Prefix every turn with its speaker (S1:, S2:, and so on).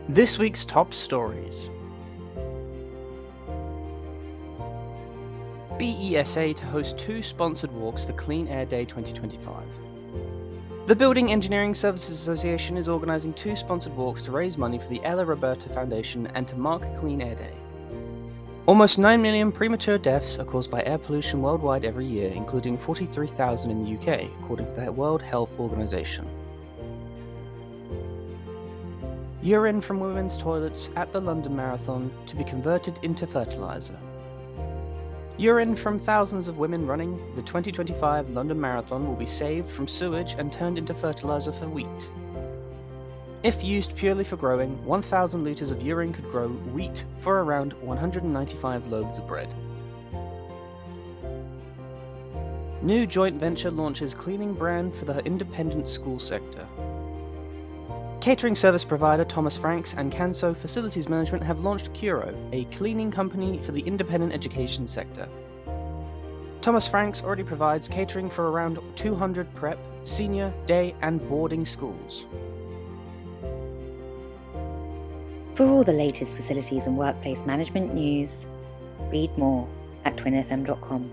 S1: This week's top stories. BESA to host 2 sponsored walks for Clean Air Day 2025. The Building Engineering Services Association is organising 2 sponsored walks to raise money for the Ella Roberta Foundation and to mark Clean Air Day. Almost 9 million premature deaths are caused by air pollution worldwide every year, including 43,000 in the UK, according to the World Health Organization. Urine from women's toilets at the London Marathon to be converted into fertiliser. Urine from thousands of women running the 2025 London Marathon will be saved from sewage and turned into fertiliser for wheat. If used purely for growing, 1,000 litres of urine could grow wheat for around 195 loaves of bread. New joint venture launches cleaning brand for the independent school sector. Catering service provider Thomas Franks and Canso Facilities Management have launched Curo, a cleaning company for the independent education sector. Thomas Franks already provides catering for around 200 prep, senior, day and boarding schools.
S2: For all the latest facilities and workplace management news, read more at TWinFM.com.